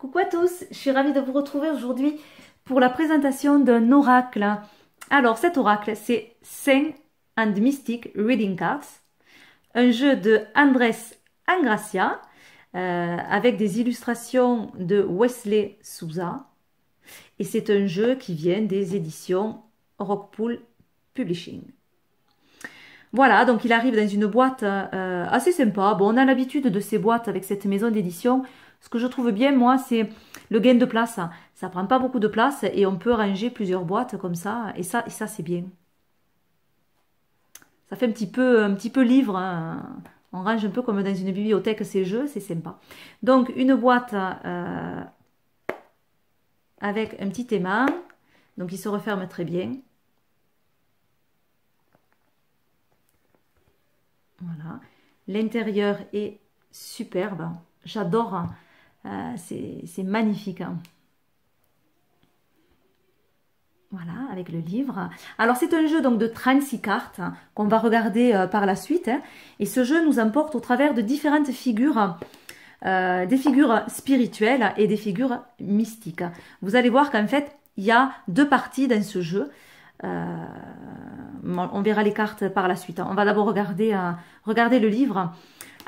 Coucou à tous, je suis ravie de vous retrouver aujourd'hui pour la présentation d'un oracle. Alors cet oracle, c'est Saint and Mystic Reading Cards, un jeu de Andrés Angracia avec des illustrations de Wesley Souza. Et c'est un jeu qui vient des éditions Rockpool Publishing. Voilà, donc il arrive dans une boîte assez sympa. Bon, on a l'habitude de ces boîtes avec cette maison d'édition. Ce que je trouve bien, moi, c'est le gain de place. Ça prend pas beaucoup de place et on peut ranger plusieurs boîtes comme ça. Et ça c'est bien. Ça fait un petit peu livre, hein. On range un peu comme dans une bibliothèque ces jeux, c'est sympa. Donc, une boîte avec un petit aimant. Donc, il se referme très bien. Voilà. L'intérieur est superbe. J'adore. C'est magnifique. Voilà, avec le livre. Alors, c'est un jeu donc de 36 cartes qu'on va regarder par la suite. Et ce jeu nous emporte au travers de différentes figures, des figures spirituelles et des figures mystiques. Vous allez voir qu'en fait, il y a deux parties dans ce jeu. On verra les cartes par la suite. On va d'abord regarder le livre.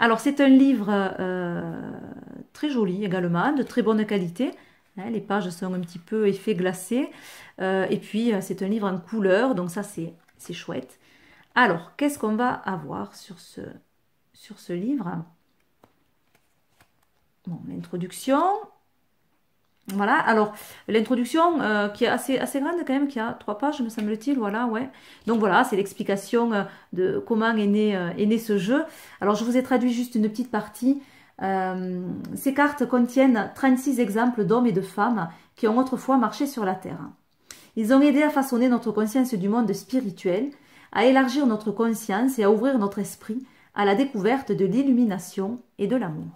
Alors, c'est un livre très joli également, de très bonne qualité. Les pages sont un petit peu effet glacé. Et puis, c'est un livre en couleur, donc ça, c'est chouette. Alors, qu'est-ce qu'on va avoir sur ce livre? Bon, l'introduction. Voilà, alors l'introduction qui est assez grande quand même, qui a 3 pages me semble-t-il, voilà, ouais. Donc voilà, c'est l'explication de comment est né ce jeu. Alors je vous ai traduit juste une petite partie. Ces cartes contiennent 36 exemples d'hommes et de femmes qui ont autrefois marché sur la Terre. Ils ont aidé à façonner notre conscience du monde spirituel, à élargir notre conscience et à ouvrir notre esprit à la découverte de l'illumination et de l'amour.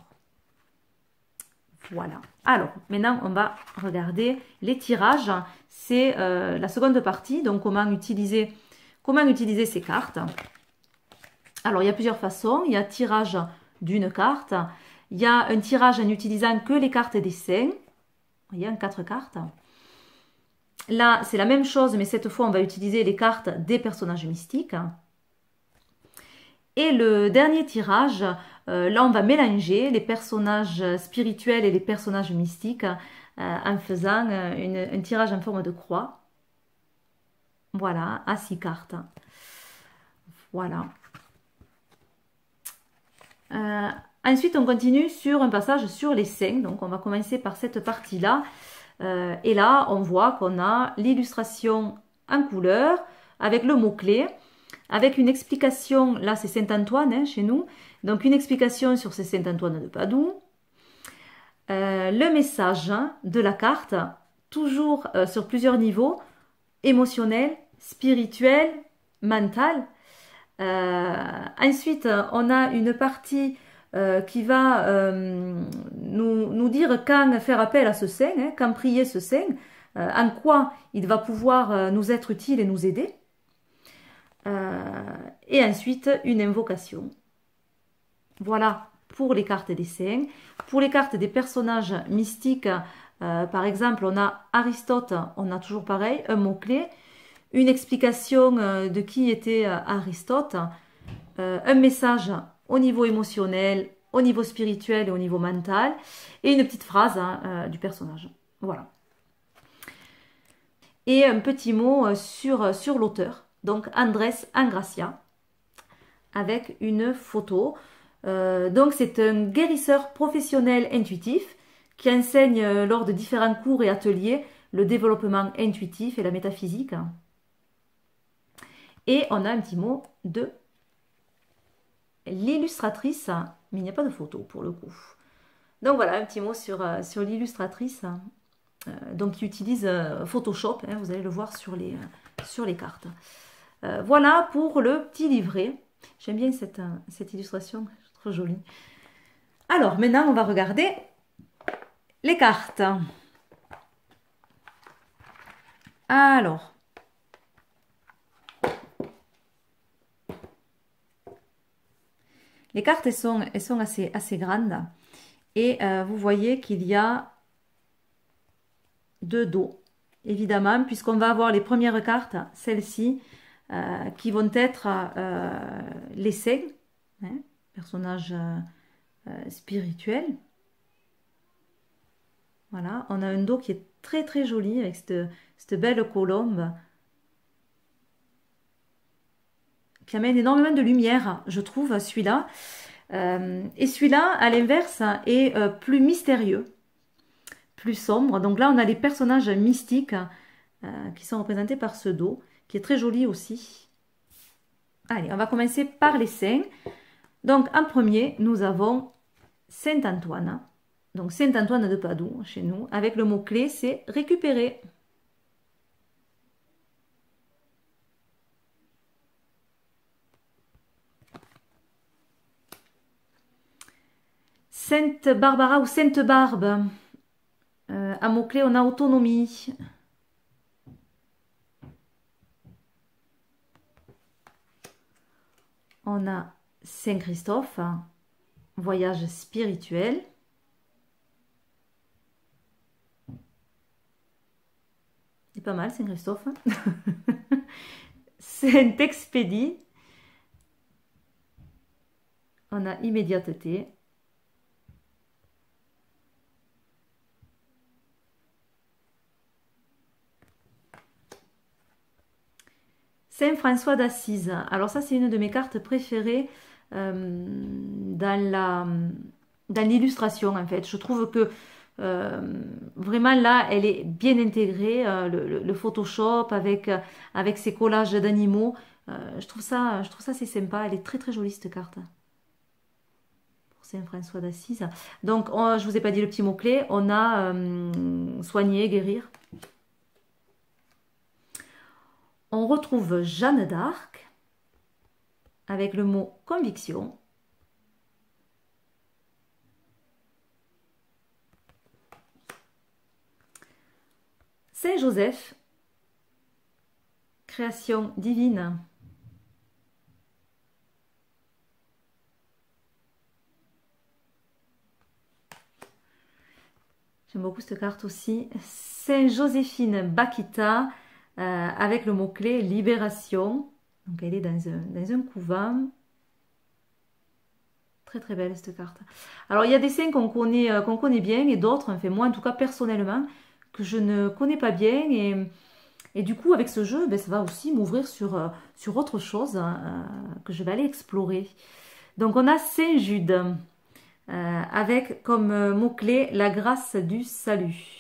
Voilà. Alors, maintenant, on va regarder les tirages. C'est la seconde partie, donc comment utiliser ces cartes. Alors, il y a plusieurs façons. Il y a tirage d'une carte. Il y a un tirage en utilisant que les cartes des saints. Vous voyez, en 4 cartes. Là, c'est la même chose, mais cette fois, on va utiliser les cartes des personnages mystiques. Et le dernier tirage, là on va mélanger les personnages spirituels et les personnages mystiques en faisant un tirage en forme de croix. Voilà, à 6 cartes. Voilà. Ensuite, on continue sur un passage sur les saints. Donc, on va commencer par cette partie-là. Et là, on voit qu'on a l'illustration en couleur avec le mot-clé. Avec une explication, là c'est Saint-Antoine hein, chez nous, donc une explication sur ces Saint-Antoine de Padoue. Le message de la carte, toujours sur plusieurs niveaux, émotionnel, spirituel, mental. Ensuite, on a une partie qui va nous dire quand faire appel à ce saint, hein, quand prier ce saint, en quoi il va pouvoir nous être utile et nous aider. Et ensuite une invocation. Voilà pour les cartes des saints. Pour les cartes des personnages mystiques, par exemple, on a Aristote, on a toujours pareil, un mot-clé, une explication de qui était Aristote, un message au niveau émotionnel, au niveau spirituel et au niveau mental, et une petite phrase du personnage. Voilà. Et un petit mot sur l'auteur. Donc Andrés Angracia, avec une photo. Donc c'est un guérisseur professionnel intuitif qui enseigne lors de différents cours et ateliers le développement intuitif et la métaphysique. Et on a un petit mot de l'illustratrice, mais il n'y a pas de photo pour le coup. Donc voilà, un petit mot sur l'illustratrice, donc qui utilise Photoshop, hein, vous allez le voir sur les cartes. Voilà pour le petit livret. J'aime bien cette illustration, trop jolie. Alors, maintenant, on va regarder les cartes. Alors, les cartes, elles sont assez grandes. Et vous voyez qu'il y a de dos, évidemment, puisqu'on va avoir les premières cartes, celles-ci, qui vont être les saints, hein, personnages spirituels. Voilà, on a un dos qui est très très joli avec cette belle colombe qui amène énormément de lumière, je trouve, celui-là. Et celui-là, à l'inverse, est plus mystérieux, plus sombre. Donc là, on a les personnages mystiques qui sont représentés par ce dos, qui est très joli aussi. Allez, on va commencer par les saints. Donc, en premier, nous avons Saint-Antoine. Donc, Saint-Antoine de Padoue, chez nous, avec le mot-clé, c'est récupérer. Sainte Barbara ou Sainte Barbe. À mot-clé, on a autonomie. On a Saint-Christophe, voyage spirituel. C'est pas mal, Saint-Christophe. Saint-Expédie. On a immédiateté. Saint François d'Assise. Alors ça, c'est une de mes cartes préférées dans l'illustration, en fait. Je trouve que vraiment là, elle est bien intégrée, le Photoshop avec ses collages d'animaux. Je trouve ça assez sympa. Elle est très très jolie cette carte. Pour Saint François d'Assise. Donc, je vous ai pas dit le petit mot-clé. On a soigner, guérir. On retrouve Jeanne d'Arc avec le mot conviction. Saint Joseph, création divine. J'aime beaucoup cette carte aussi. Saint Joséphine Bakita avec le mot-clé libération. Donc elle est dans un couvent. Très très belle cette carte. Alors il y a des saints qu'on connaît bien et d'autres, enfin moi en tout cas personnellement, que je ne connais pas bien. Et du coup avec ce jeu, ben, ça va aussi m'ouvrir sur autre chose que je vais aller explorer. Donc on a Saint Jude avec comme mot-clé la grâce du salut.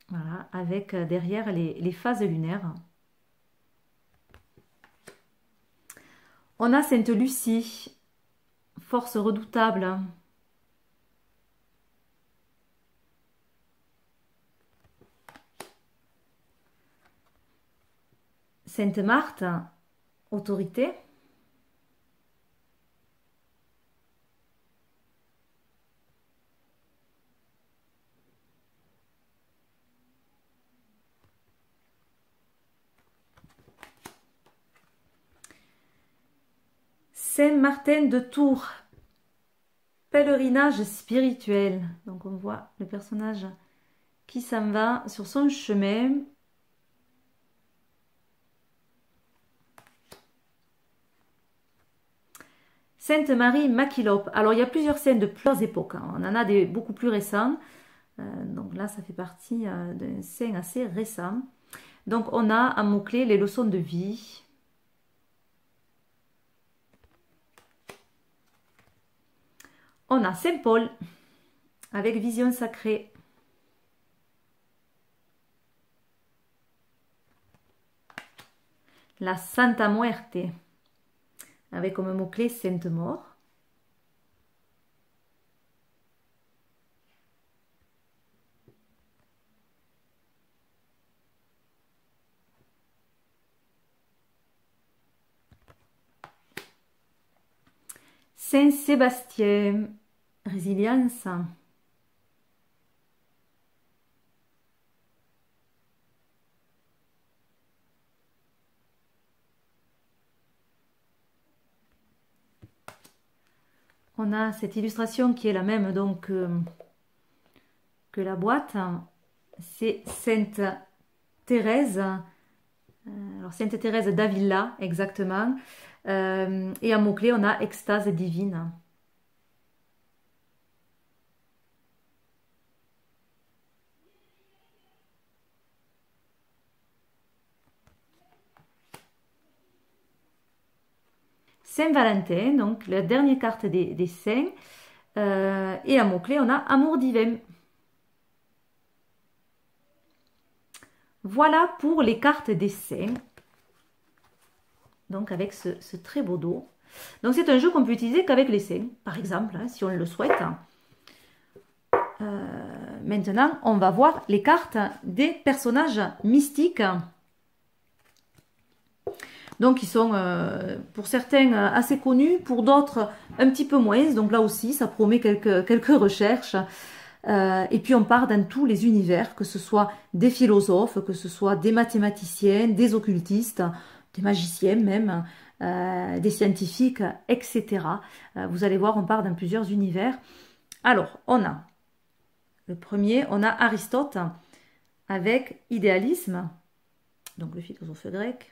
Voilà, avec derrière les phases lunaires. On a Sainte Lucie, force redoutable. Sainte Marthe, autorité. Saint Martin de Tours, pèlerinage spirituel. Donc on voit le personnage qui s'en va sur son chemin. Sainte Marie Maquilope. Alors il y a plusieurs saints de plusieurs époques. Hein. On en a des beaucoup plus récents. Donc là, ça fait partie d'un saint assez récent. Donc on a en mot-clé les leçons de vie. On a Saint Paul avec vision sacrée. La Santa Muerte avec comme mot-clé Sainte Mort. Saint Sébastien, résilience. on a cette illustration qui est la même donc que la boîte. C'est Sainte Thérèse. Alors Sainte Thérèse d'Avila, exactement. Et en mot-clé, on a extase divine. Saint-Valentin, donc la dernière carte des saints. Et en mot-clé, on a amour divin. Voilà pour les cartes des saints. Donc avec ce très beau dos. Donc c'est un jeu qu'on peut utiliser qu'avec les saints, par exemple, hein, si on le souhaite. Maintenant, on va voir les cartes des personnages mystiques. Donc, ils sont pour certains assez connus, pour d'autres un petit peu moins. Donc là aussi, ça promet quelques recherches. Et puis, on part dans tous les univers, que ce soit des philosophes, que ce soit des mathématiciens, des occultistes, des magiciens même, des scientifiques, etc. Vous allez voir, on part dans plusieurs univers. Alors, on a le premier, on a Aristote avec idéalisme, donc le philosophe grec.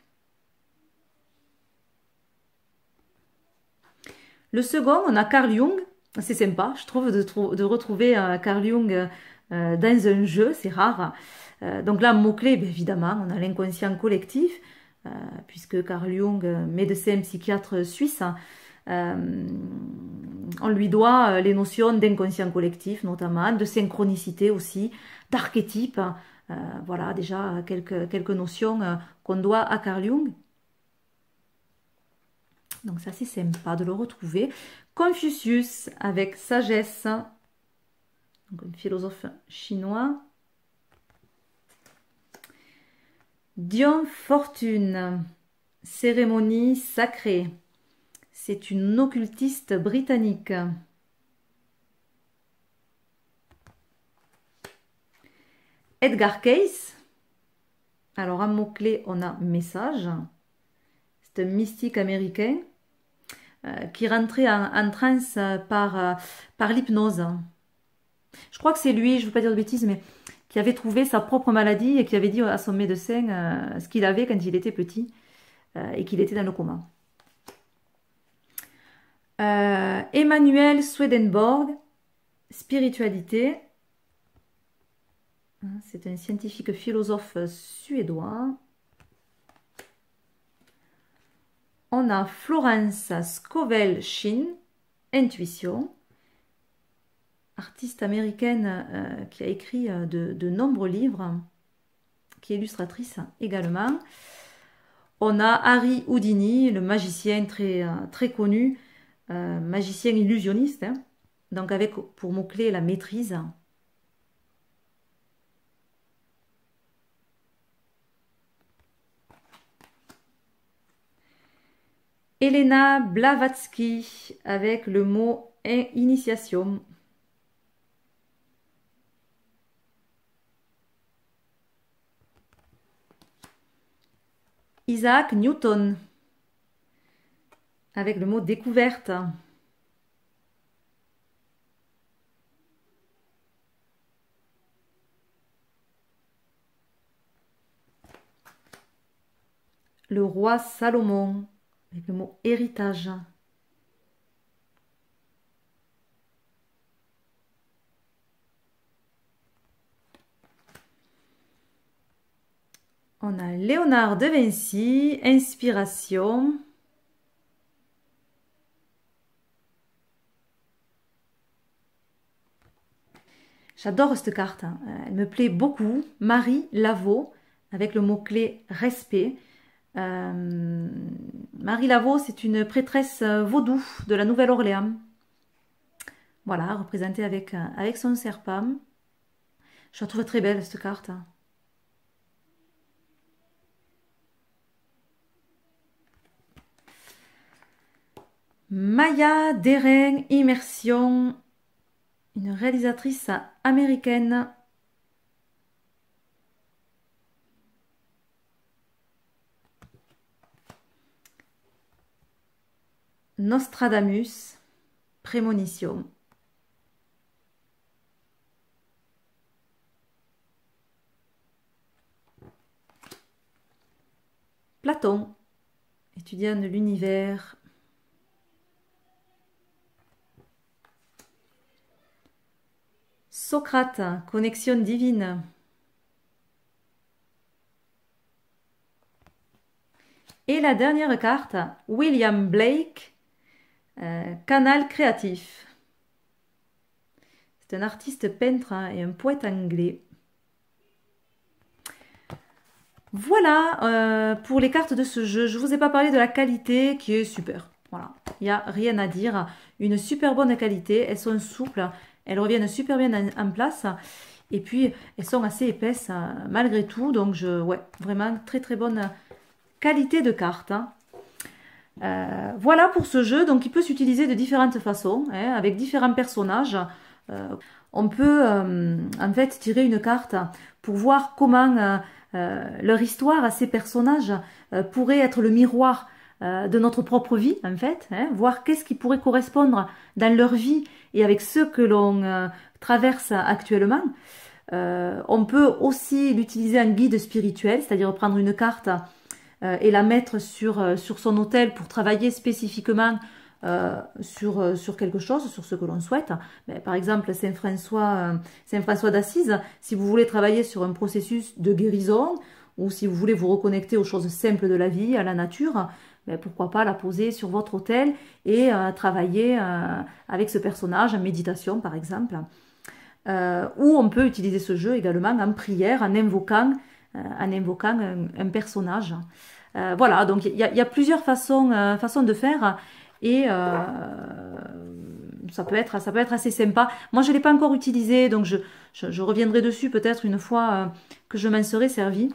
Le second, on a Carl Jung. C'est sympa, je trouve, de retrouver Carl Jung dans un jeu, c'est rare. Donc là, mot-clé, évidemment, on a l'inconscient collectif, puisque Carl Jung, médecin psychiatre suisse, on lui doit les notions d'inconscient collectif, notamment, de synchronicité aussi, d'archétype. Voilà, déjà quelques notions qu'on doit à Carl Jung. Donc ça, c'est sympa de le retrouver. Confucius avec sagesse, donc un philosophe chinois. Dion Fortune, cérémonie sacrée. C'est une occultiste britannique. Edgar Cayce. Alors, en mot-clé, on a message. C'est un mystique américain qui rentrait en transe par l'hypnose. Je crois que c'est lui, je ne veux pas dire de bêtises, mais qui avait trouvé sa propre maladie et qui avait dit à son médecin ce qu'il avait quand il était petit et qu'il était dans le coma. Emmanuel Swedenborg, spiritualité. C'est un scientifique philosophe suédois. On a Florence Scovel-Shinn, intuition. Artiste américaine qui a écrit de nombreux livres, qui est illustratrice également. On a Harry Houdini, le magicien très connu, magicien illusionniste, hein, donc avec pour mot-clé la maîtrise. Elena Blavatsky avec le mot initiation. Isaac Newton avec le mot découverte. Le roi Salomon avec le mot héritage. On a Léonard de Vinci, inspiration. J'adore cette carte, hein. Elle me plaît beaucoup. Marie Laveau, avec le mot-clé respect. Marie Laveau, c'est une prêtresse vaudou de la Nouvelle-Orléans. Voilà, représentée avec son serpent. Je la trouve très belle, cette carte. Maya Deren, immersion. Une réalisatrice américaine. Nostradamus, prémonition. Platon, étudiant de l'univers. Socrate, connexion divine. Et la dernière carte, William Blake, canal créatif. C'est un artiste peintre et un poète anglais. Voilà pour les cartes de ce jeu. Je ne vous ai pas parlé de la qualité qui est super. Voilà, il n'y a rien à dire. Une super bonne qualité. Elles sont souples. Elles reviennent super bien en place. Et puis, elles sont assez épaisses malgré tout. Donc, ouais, vraiment très très bonne qualité de cartes. Voilà pour ce jeu. Donc, il peut s'utiliser de différentes façons, hein, avec différents personnages. On peut en fait tirer une carte pour voir comment leur histoire à ces personnages pourrait être le miroir de notre propre vie, en fait, hein, voir qu'est-ce qui pourrait correspondre dans leur vie et avec ce que l'on traverse actuellement. On peut aussi l'utiliser en guide spirituel, c'est-à-dire prendre une carte et la mettre sur son autel pour travailler spécifiquement sur quelque chose, sur ce que l'on souhaite. Mais, par exemple, Saint François d'Assise, si vous voulez travailler sur un processus de guérison ou si vous voulez vous reconnecter aux choses simples de la vie, à la nature, mais pourquoi pas la poser sur votre autel et travailler avec ce personnage en méditation, par exemple. Ou on peut utiliser ce jeu également en prière, en invoquant un personnage. Voilà, donc il y a plusieurs façons de faire et ça peut être assez sympa. Moi, je ne l'ai pas encore utilisé, donc je reviendrai dessus peut-être une fois que je m'en serai servi.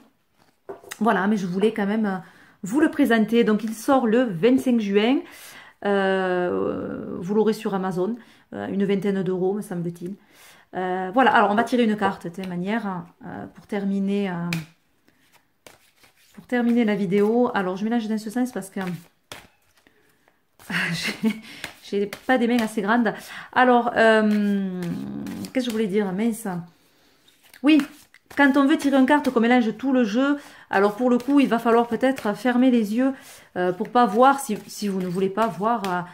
Voilà, mais je voulais quand même vous le présenter. Donc, il sort le 25 juin. Vous l'aurez sur Amazon, une vingtaine d'euros, me semble-t-il. Voilà, alors on va tirer une carte de toute manière pour terminer la vidéo. Alors, je mélange dans ce sens parce que j'ai pas des mains assez grandes. Alors, qu'est-ce que je voulais dire? Mince. Oui, quand on veut tirer une carte qu'on mélange tout le jeu, alors pour le coup, il va falloir peut-être fermer les yeux pour pas voir, si vous ne voulez pas voir,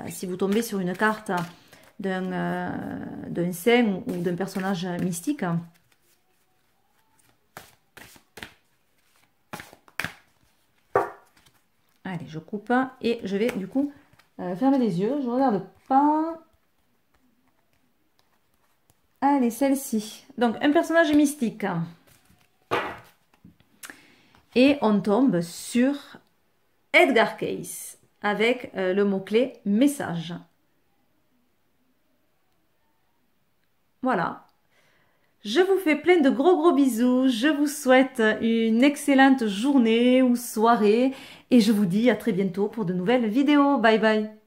si vous tombez sur une carte d'un saint ou d'un personnage mystique. Allez, je coupe et je vais du coup fermer les yeux. Je ne regarde pas. Allez, celle-ci. Donc, un personnage mystique. Et on tombe sur Edgar Cayce avec le mot-clé message. Voilà. Je vous fais plein de gros bisous. Je vous souhaite une excellente journée ou soirée. Et je vous dis à très bientôt pour de nouvelles vidéos. Bye bye.